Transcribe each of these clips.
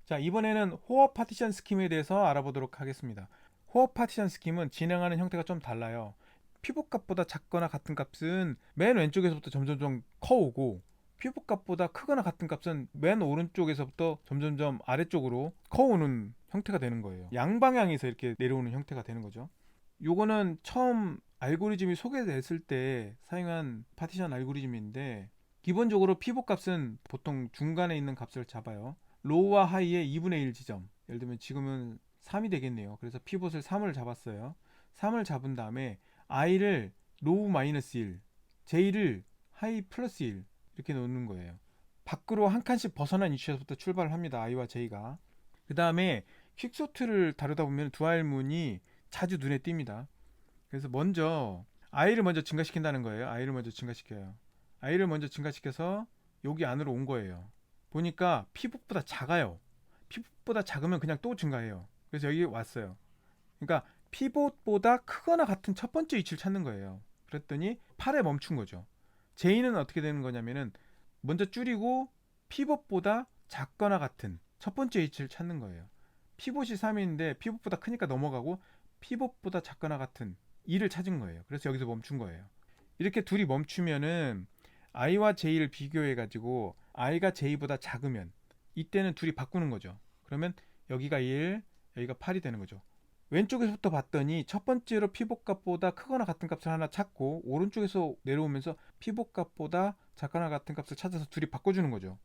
자, 이번에는 호업 파티션 스킴에 대해서 알아보도록 하겠습니다. 호업 파티션 스킴은 진행하는 형태가 좀 달라요. 피복값보다 작거나 같은 값은 맨 왼쪽에서부터 점점점 커오고, 피복값보다 크거나 같은 값은 맨 오른쪽에서부터 점점점 아래쪽으로 커오는 형태가 되는 거예요. 양방향에서 이렇게 내려오는 형태가 되는 거죠. 요거는 처음 알고리즘이 소개됐을 때 사용한 파티션 알고리즘인데, 기본적으로 피복값은 보통 중간에 있는 값을 잡아요. 로우와 하이의 2분의 1 지점, 예를 들면 지금은 3이 되겠네요. 그래서 피봇을 3을 잡았어요. 3을 잡은 다음에 i를 로우 마이너스 1, j를 하이 플러스 1 이렇게 놓는 거예요. 밖으로 한 칸씩 벗어난 위치에서부터 출발을 합니다. i와 j가. 그 다음에 퀵소트를 다루다 보면 두알문이 자주 눈에 띕니다. 그래서 먼저 i를 먼저 증가시킨다는 거예요. i를 먼저 증가시켜요. i를 먼저 증가시켜서 여기 안으로 온 거예요. 보니까 피봇보다 작아요. 피봇보다 작으면 그냥 또 증가해요. 그래서 여기 왔어요. 그러니까 피봇보다 크거나 같은 첫 번째 위치를 찾는 거예요. 그랬더니 8에 멈춘 거죠. J는 어떻게 되는 거냐면은 먼저 줄이고 피봇보다 작거나 같은 첫 번째 위치를 찾는 거예요. 피봇이 3인데 피봇보다 크니까 넘어가고, 피봇보다 작거나 같은 2를 찾은 거예요. 그래서 여기서 멈춘 거예요. 이렇게 둘이 멈추면은 i와 j를 비교해 가지고 i가 j보다 작으면 이때는 둘이 바꾸는 거죠. 그러면 여기가 1, 여기가 8이 되는 거죠. 왼쪽에서부터 봤더니 첫 번째로 피봇값보다 크거나 같은 값을 하나 찾고, 오른쪽에서 내려오면서 피봇값보다 작거나 같은 값을 찾아서 둘이 바꿔주는 거죠.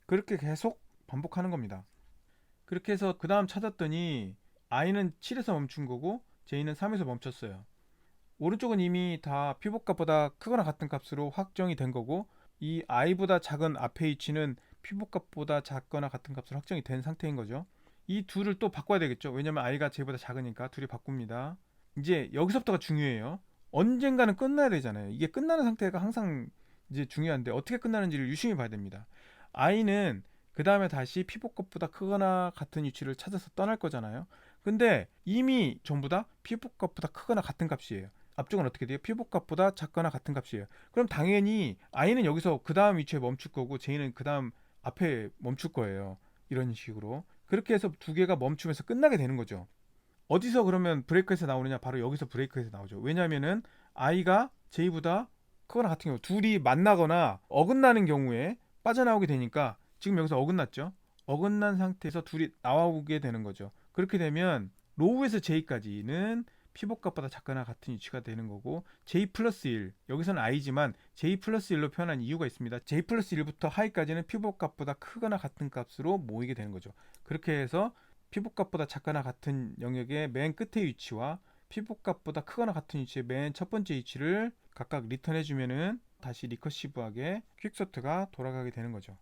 그렇게 계속 반복하는 겁니다. 그렇게 해서 그 다음 찾았더니 i는 7에서 멈춘 거고 j는 3에서 멈췄어요. 오른쪽은 이미 다 피봇값보다 크거나 같은 값으로 확정이 된 거고, 이 i보다 작은 앞에 위치는 피봇값보다 작거나 같은 값으로 확정이 된 상태인 거죠. 이 둘을 또 바꿔야 되겠죠. 왜냐면 i가 j보다 작으니까 둘이 바꿉니다. 이제 여기서부터가 중요해요. 언젠가는 끝나야 되잖아요. 이게 끝나는 상태가 항상 이제 중요한데, 어떻게 끝나는지를 유심히 봐야 됩니다. i는 그 다음에 다시 피봇값보다 크거나 같은 위치를 찾아서 떠날 거잖아요. 근데 이미 전부 다 피봇값보다 크거나 같은 값이에요. 앞쪽은 어떻게 돼요? 피봇값보다 작거나 같은 값이에요. 그럼 당연히 i는 여기서 그 다음 위치에 멈출 거고 j는 그 다음 앞에 멈출 거예요. 이런 식으로. 그렇게 해서 두 개가 멈추면서 끝나게 되는 거죠. 어디서 그러면 브레이크에서 나오느냐? 바로 여기서 브레이크에서 나오죠. 왜냐하면은 i가 j보다 크거나 같은 경우, 둘이 만나거나 어긋나는 경우에 빠져나오게 되니까, 지금 여기서 어긋났죠. 어긋난 상태에서 둘이 나오게 되는 거죠. 그렇게 되면 로우에서 j까지는 피봇값보다 작거나 같은 위치가 되는 거고, j 플러스 1, 여기서는 i지만 j 플러스 1로 표현한 이유가 있습니다. j 플러스 1부터 하이까지는 피봇값보다 크거나 같은 값으로 모이게 되는 거죠. 그렇게 해서 피복값보다 작거나 같은 영역의 맨 끝의 위치와 피복값보다 크거나 같은 위치의 맨 첫 번째 위치를 각각 리턴해주면은 다시 리커시브하게 퀵소트가 돌아가게 되는 거죠.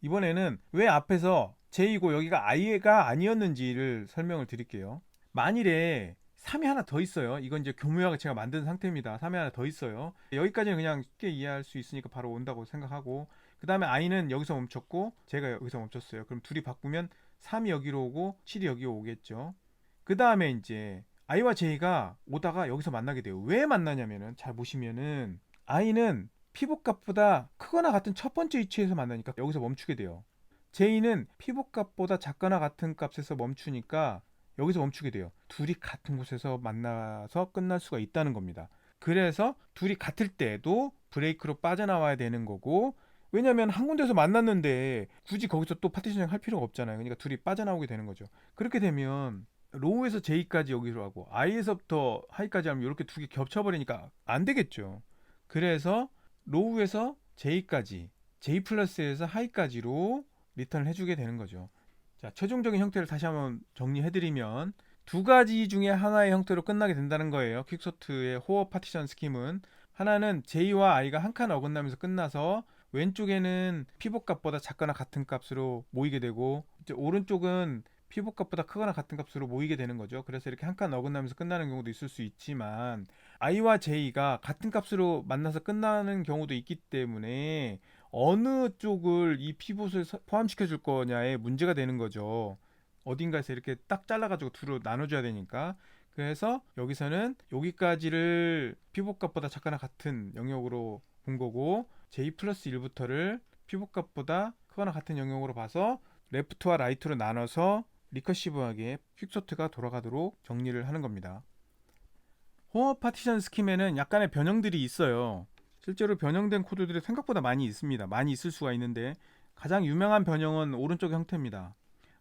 이번에는 왜 앞에서 J이고 여기가 I가 아니었는지를 설명을 드릴게요. 만일에 3이 하나 더 있어요. 이건 이제 교묘하게 제가 만든 상태입니다. 3이 하나 더 있어요. 여기까지는 그냥 쉽게 이해할 수 있으니까 바로 온다고 생각하고, 그 다음에 I는 여기서 멈췄고 제가 여기서 멈췄어요. 그럼 둘이 바꾸면 3이 여기로 오고 7이 여기로 오겠죠. 그 다음에 이제 I와 J가 오다가 여기서 만나게 돼요. 왜 만나냐면은, 잘 보시면은 I는 피복값보다 크거나 같은 첫 번째 위치에서 만나니까 여기서 멈추게 돼요. J는 피복값보다 작거나 같은 값에서 멈추니까 여기서 멈추게 돼요. 둘이 같은 곳에서 만나서 끝날 수가 있다는 겁니다. 그래서 둘이 같을 때도 브레이크로 빠져나와야 되는 거고, 왜냐면 한 군데서 만났는데 굳이 거기서 또 파티셔닝 할 필요가 없잖아요. 그러니까 둘이 빠져나오게 되는 거죠. 그렇게 되면 로우에서 J까지 여기로 하고 I에서부터 하이까지 하면 이렇게 두 개 겹쳐버리니까 안 되겠죠. 그래서 로우에서 J까지, J 플러스에서 하이까지로 리턴을 해주게 되는 거죠. 자, 최종적인 형태를 다시 한번 정리해드리면 두 가지 중에 하나의 형태로 끝나게 된다는 거예요. 퀵소트의 호어 파티션 스킴은 하나는 J와 I가 한 칸 어긋나면서 끝나서 왼쪽에는 피봇 값보다 작거나 같은 값으로 모이게 되고, 이제 오른쪽은 피봇 값보다 크거나 같은 값으로 모이게 되는 거죠. 그래서 이렇게 한 칸 어긋나면서 끝나는 경우도 있을 수 있지만, i와 j가 같은 값으로 만나서 끝나는 경우도 있기 때문에 어느 쪽을 이 피봇을 포함시켜 줄 거냐에 문제가 되는 거죠. 어딘가에서 이렇게 딱 잘라가지고 두로 나눠줘야 되니까. 그래서 여기서는 여기까지를 피봇 값보다 작거나 같은 영역으로 본 거고, j 플러스 1부터를 피봇 값보다 크거나 같은 영역으로 봐서 레프트와 라이트로 나눠서 리커시브하게 퀵소트가 돌아가도록 정리를 하는 겁니다. 홈업 파티션 스킴에는 약간의 변형들이 있어요. 실제로 변형된 코드들이 생각보다 많이 있습니다. 많이 있을 수가 있는데 가장 유명한 변형은 오른쪽 형태입니다.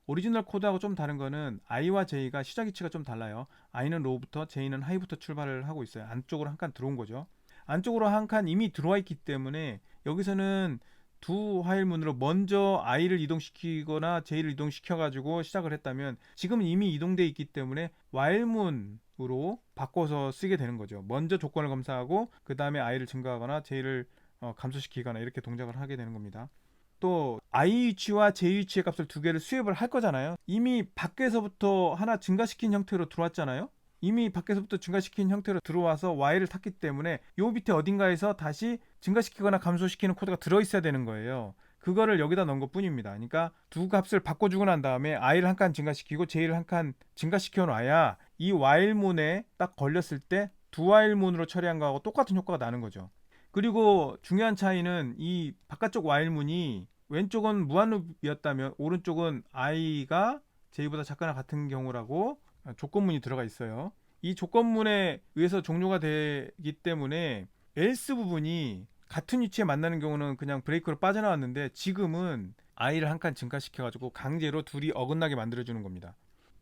오리지널 코드하고 좀 다른 거는 I와 J가 시작 위치가 좀 달라요. I는 로우부터 J는 하이부터 출발을 하고 있어요. 안쪽으로 한 칸 들어온 거죠. 안쪽으로 한 칸 이미 들어와 있기 때문에 여기서는 두 화일문으로 먼저 I를 이동시키거나 J를 이동시켜가지고 시작을 했다면 지금은 이미 이동돼 있기 때문에 while문으로 바꿔서 쓰게 되는 거죠. 먼저 조건을 검사하고 그 다음에 I를 증가하거나 J를 감소시키거나 이렇게 동작을 하게 되는 겁니다. 또 I 위치와 J 위치의 값을 두 개를 수입을 할 거잖아요. 이미 밖에서부터 하나 증가시킨 형태로 들어왔잖아요. 이미 밖에서부터 증가시킨 형태로 들어와서 Y를 탔기 때문에 요 밑에 어딘가에서 다시 증가시키거나 감소시키는 코드가 들어있어야 되는 거예요. 그거를 여기다 넣은 것 뿐입니다. 그러니까 두 값을 바꿔주고 난 다음에 I를 한 칸 증가시키고 J를 한 칸 증가시켜 놔야 이 while문에 딱 걸렸을 때 두 while문으로 처리한 거하고 똑같은 효과가 나는 거죠. 그리고 중요한 차이는 이 바깥쪽 while문이 왼쪽은 무한루프였다면 오른쪽은 i가 j보다 작거나 같은 경우라고 조건문이 들어가 있어요. 이 조건문에 의해서 종료가 되기 때문에 else 부분이 같은 위치에 만나는 경우는 그냥 브레이크로 빠져나왔는데 지금은 i를 한 칸 증가시켜가지고 강제로 둘이 어긋나게 만들어주는 겁니다.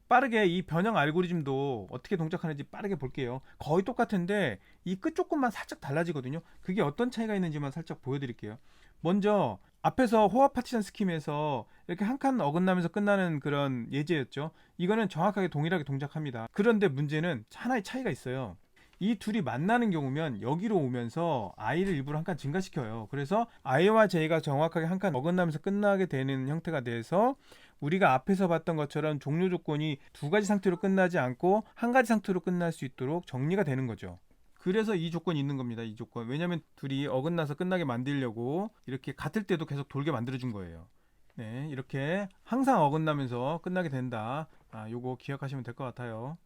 빠르게 이 변형 알고리즘도 어떻게 동작하는지 빠르게 볼게요. 거의 똑같은데 이 끝 조금만 살짝 달라지거든요. 그게 어떤 차이가 있는지만 살짝 보여드릴게요. 먼저 앞에서 호화 파티션 스킴에서 이렇게 한 칸 어긋나면서 끝나는 그런 예제였죠. 이거는 정확하게 동일하게 동작합니다. 그런데 문제는 하나의 차이가 있어요. 이 둘이 만나는 경우면 여기로 오면서 i를 일부러 한 칸 증가시켜요. 그래서 i와 j가 정확하게 한 칸 어긋나면서 끝나게 되는 형태가 돼서 우리가 앞에서 봤던 것처럼 종료 조건이 두 가지 상태로 끝나지 않고 한 가지 상태로 끝날 수 있도록 정리가 되는 거죠. 그래서 이 조건이 있는 겁니다. 이 조건. 왜냐하면 둘이 어긋나서 끝나게 만들려고 이렇게 같을 때도 계속 돌게 만들어준 거예요. 네, 이렇게 항상 어긋나면서 끝나게 된다. 요거 기억하시면 될 것 같아요.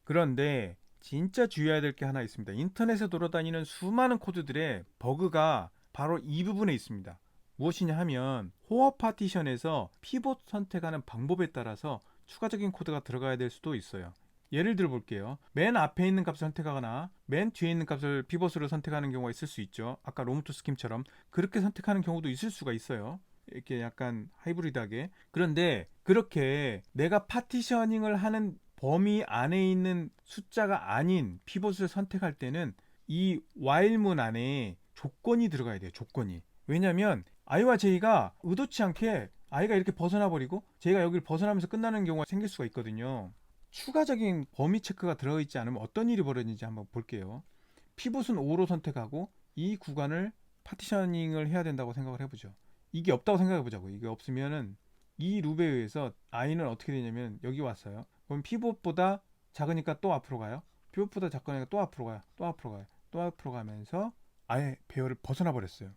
그런데 진짜 주의해야 될 게 하나 있습니다. 인터넷에 돌아다니는 수많은 코드들의 버그가 바로 이 부분에 있습니다. 무엇이냐 하면 호어 파티션에서 피봇 선택하는 방법에 따라서 추가적인 코드가 들어가야 될 수도 있어요. 예를 들어 볼게요. 맨 앞에 있는 값을 선택하거나 맨 뒤에 있는 값을 피봇으로 선택하는 경우가 있을 수 있죠. 아까 로무투 스킴처럼 그렇게 선택하는 경우도 있을 수가 있어요. 이렇게 약간 하이브리드하게. 그런데 그렇게 내가 파티셔닝을 하는 범위 안에 있는 숫자가 아닌 피봇을 선택할 때는 이 while문 안에 조건이 들어가야 돼요. 조건이. 왜냐면 i와 j가 의도치 않게 i가 이렇게 벗어나 버리고 j가 여기를 벗어나면서 끝나는 경우가 생길 수가 있거든요. 추가적인 범위 체크가 들어있지 않으면 어떤 일이 벌어지는지 한번 볼게요. 피봇은 5로 선택하고 이 구간을 파티셔닝을 해야 된다고 생각을 해보죠. 이게 없다고 생각해보자고. 이게 없으면은 이 룹에 의해서 i는 어떻게 되냐면 여기 왔어요. 그럼 피봇보다 작으니까 또 앞으로 가요. 피봇보다 작으니까 또 앞으로 가요. 또 앞으로 가요. 또 앞으로 가면서 아예 배열을 벗어나 버렸어요.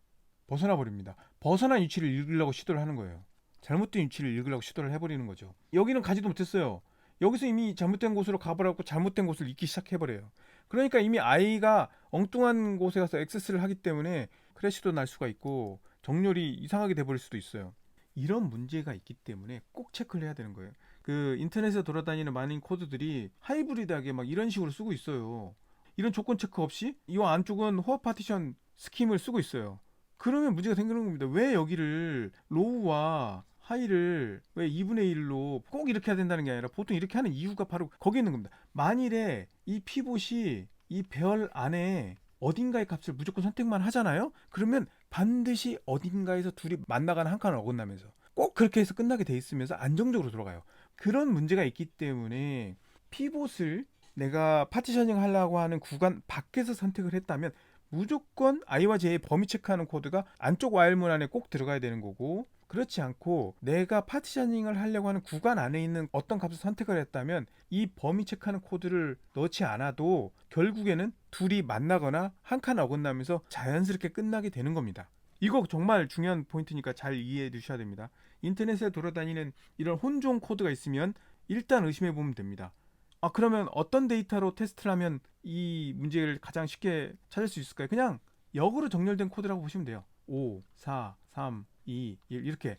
벗어나 버립니다. 벗어난 위치를 읽으려고 시도를 하는 거예요. 잘못된 위치를 읽으려고 시도를 해버리는 거죠. 여기는 가지도 못했어요. 여기서 이미 잘못된 곳으로 가버렸고 잘못된 곳을 읽기 시작해버려요. 그러니까 이미 i가 엉뚱한 곳에 가서 액세스를 하기 때문에 크래시도 날 수가 있고 정렬이 이상하게 돼버릴 수도 있어요. 이런 문제가 있기 때문에 꼭 체크를 해야 되는 거예요. 그 인터넷에 돌아다니는 많은 코드들이 하이브리드하게 막 이런 식으로 쓰고 있어요. 이런 조건 체크 없이 이 안쪽은 호어 파티션 스킴을 쓰고 있어요. 그러면 문제가 생기는 겁니다. 왜 여기를 로우와 하이를 왜 2분의 1로 꼭 이렇게 해야 된다는 게 아니라 보통 이렇게 하는 이유가 바로 거기 있는 겁니다. 만일에 이 피봇이 이 배열 안에 어딘가의 값을 무조건 선택만 하잖아요. 그러면 반드시 어딘가에서 둘이 만나가는 한 칸을 어긋나면서 꼭 그렇게 해서 끝나게 돼 있으면서 안정적으로 돌아가요. 그런 문제가 있기 때문에 피봇을 내가 파티셔닝 하려고 하는 구간 밖에서 선택을 했다면 무조건 i와 j의 범위 체크하는 코드가 안쪽 while문 안에 꼭 들어가야 되는 거고, 그렇지 않고 내가 파티셔닝을 하려고 하는 구간 안에 있는 어떤 값을 선택을 했다면 이 범위 체크하는 코드를 넣지 않아도 결국에는 둘이 만나거나 한 칸 어긋나면서 자연스럽게 끝나게 되는 겁니다. 이거 정말 중요한 포인트니까 잘 이해해 주셔야 됩니다. 인터넷에 돌아다니는 이런 혼종 코드가 있으면 일단 의심해 보면 됩니다. 그러면 어떤 데이터로 테스트를 하면 이 문제를 가장 쉽게 찾을 수 있을까요? 그냥 역으로 정렬된 코드라고 보시면 돼요. 5, 4, 3, 2, 1 이렇게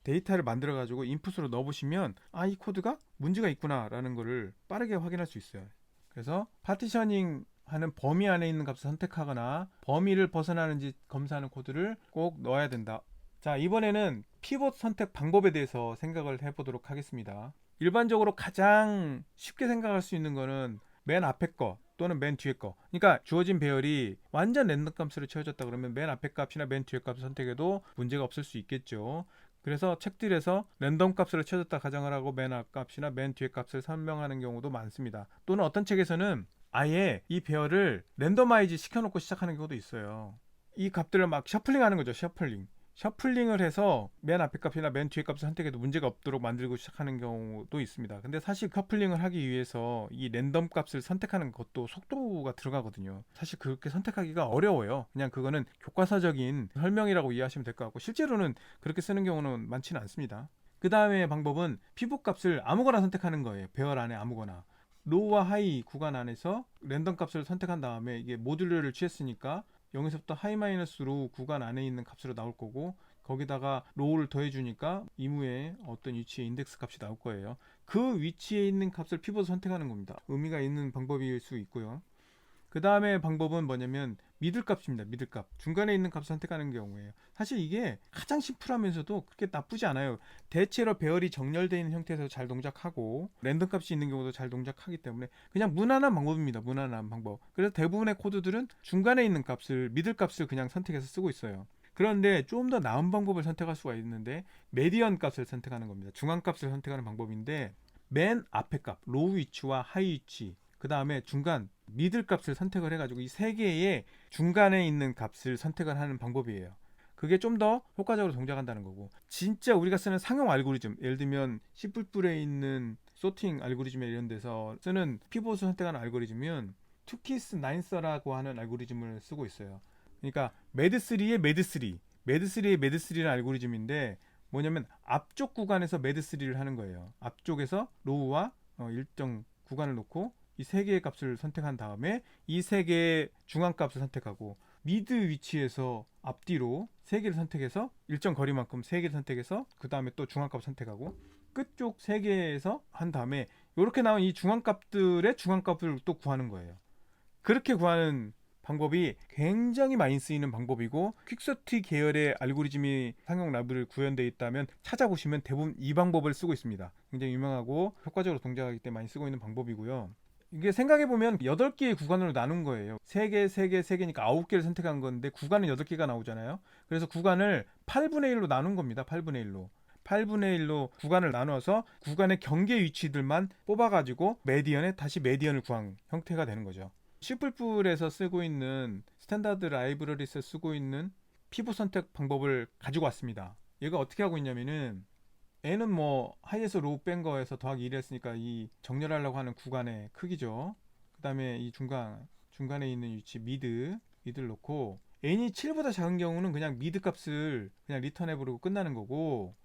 데이터를 만들어 가지고 인풋으로 넣어 보시면 이 코드가 문제가 있구나 라는 거를 빠르게 확인할 수 있어요. 그래서 파티셔닝 하는 범위 안에 있는 값을 선택하거나 범위를 벗어나는지 검사하는 코드를 꼭 넣어야 된다. 자, 이번에는 피봇 선택 방법에 대해서 생각을 해보도록 하겠습니다. 일반적으로 가장 쉽게 생각할 수 있는 거는 맨 앞에 거 또는 맨 뒤에 거. 그러니까 주어진 배열이 완전 랜덤 값으로 채워졌다 그러면 맨 앞에 값이나 맨 뒤에 값을 선택해도 문제가 없을 수 있겠죠. 그래서 책들에서 랜덤 값으로 채워졌다 가정을 하고 맨 앞 값이나 맨 뒤에 값을 설명하는 경우도 많습니다. 또는 어떤 책에서는 아예 이 배열을 랜더마이즈 시켜놓고 시작하는 경우도 있어요. 이 값들을 막 셔플링 하는 거죠. 셔플링을 해서 맨 앞에 값이나 맨 뒤에 값을 선택해도 문제가 없도록 만들고 시작하는 경우도 있습니다. 근데 사실 셔플링을 하기 위해서 이 랜덤 값을 선택하는 것도 속도가 들어가거든요. 사실 그렇게 선택하기가 어려워요. 그냥 그거는 교과서적인 설명이라고 이해하시면 될 것 같고 실제로는 그렇게 쓰는 경우는 많지는 않습니다. 그 다음에 방법은 피봇 값을 아무거나 선택하는 거예요. 배열 안에 아무거나. 로우와 하이 구간 안에서 랜덤 값을 선택한 다음에 이게 모듈러를 취했으니까 0에서부터 하이 마이너스 로우 구간 안에 있는 값으로 나올 거고 거기다가 로우를 더해주니까 이무의 어떤 위치의 인덱스 값이 나올 거예요. 그 위치에 있는 값을 피벗 선택하는 겁니다. 의미가 있는 방법일 수 있고요. 그 다음에 방법은 뭐냐면 미들 값입니다. 미들 값. 중간에 있는 값을 선택하는 경우에요. 사실 이게 가장 심플하면서도 그렇게 나쁘지 않아요. 대체로 배열이 정렬되어 있는 형태에서 잘 동작하고 랜덤 값이 있는 경우도 잘 동작하기 때문에 그냥 무난한 방법입니다. 무난한 방법. 그래서 대부분의 코드들은 중간에 있는 값을 미들 값을 그냥 선택해서 쓰고 있어요. 그런데 좀 더 나은 방법을 선택할 수가 있는데 메디언 값을 선택하는 겁니다. 중간 값을 선택하는 방법인데 맨 앞에 값, 로우 위치와 하이 위치 그 다음에 중간 미들 값을 선택을 해가지고 이 세 개의 중간에 있는 값을 선택을 하는 방법이에요. 그게 좀 더 효과적으로 동작한다는 거고 진짜 우리가 쓰는 상용 알고리즘 예를 들면 C++에 있는 소팅 알고리즘에 이런 데서 쓰는 피봇을 선택하는 알고리즘은 투키스 나인서라고 하는 알고리즘을 쓰고 있어요. 그러니까 매드3의 매드3 매드3의 매드3라는 알고리즘인데 뭐냐면 앞쪽 구간에서 매드3를 하는 거예요. 앞쪽에서 로우와 일정 구간을 놓고 이 세 개의 값을 선택한 다음에 이 세 개의 중앙 값을 선택하고 미드 위치에서 앞뒤로 세 개를 선택해서 일정 거리만큼 세 개를 선택해서 그 다음에 또 중앙 값 선택하고 끝쪽 세 개에서 한 다음에 이렇게 나온 이 중앙 값들의 중앙 값을 또 구하는 거예요. 그렇게 구하는 방법이 굉장히 많이 쓰이는 방법이고 퀵서티 계열의 알고리즘이 상용 라이브러리에 구현되어 있다면 찾아보시면 대부분 이 방법을 쓰고 있습니다. 굉장히 유명하고 효과적으로 동작하기 때문에 많이 쓰고 있는 방법이고요. 이게 생각해보면 8개의 구간으로 나눈 거예요. 3개, 3개, 3개니까 9개를 선택한 건데 구간은 8개가 나오잖아요. 그래서 구간을 8분의 1로 나눈 겁니다. 8분의 1로. 8분의 1로 구간을 나눠서 구간의 경계 위치들만 뽑아가지고 메디언에 다시 메디언을 구한 형태가 되는 거죠. C++에서 쓰고 있는 스탠다드 라이브러리에서 쓰고 있는 피봇 선택 방법을 가지고 왔습니다. 얘가 어떻게 하고 있냐면은 N은 뭐 하이에서 로우 뺀 거에서 더하기 1 했으니까 이 정렬하려고 하는 구간의 크기죠. 그 다음에 이 중간에 있는 위치 미드를 놓고 N이 7보다 작은 경우는 그냥 미드 값을 그냥 리턴해 버리고 끝나는 거고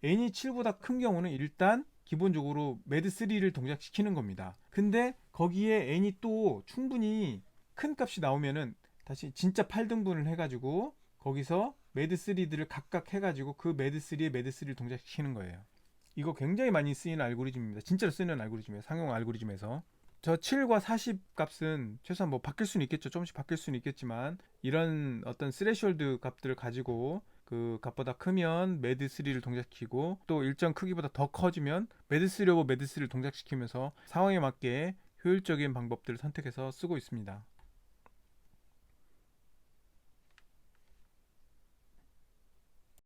N이 7보다 큰 경우는 일단 기본적으로 매드3를 동작시키는 겁니다. 근데 거기에 N이 또 충분히 큰 값이 나오면은 다시 진짜 8등분을 해가지고 거기서 매드3들을 각각 해가지고 그 매드3에 매드3를 동작시키는 거예요. 이거 굉장히 많이 쓰이는 알고리즘입니다. 진짜로 쓰는 알고리즘이에요. 상용 알고리즘에서. 저 7과 40 값은 최소한 뭐 바뀔 수는 있겠죠. 조금씩 바뀔 수는 있겠지만 이런 어떤 스레시홀드 값들을 가지고 그 값보다 크면 매드3를 동작시키고 또 일정 크기보다 더 커지면 매드3로 매드3를 동작시키면서 상황에 맞게 효율적인 방법들을 선택해서 쓰고 있습니다.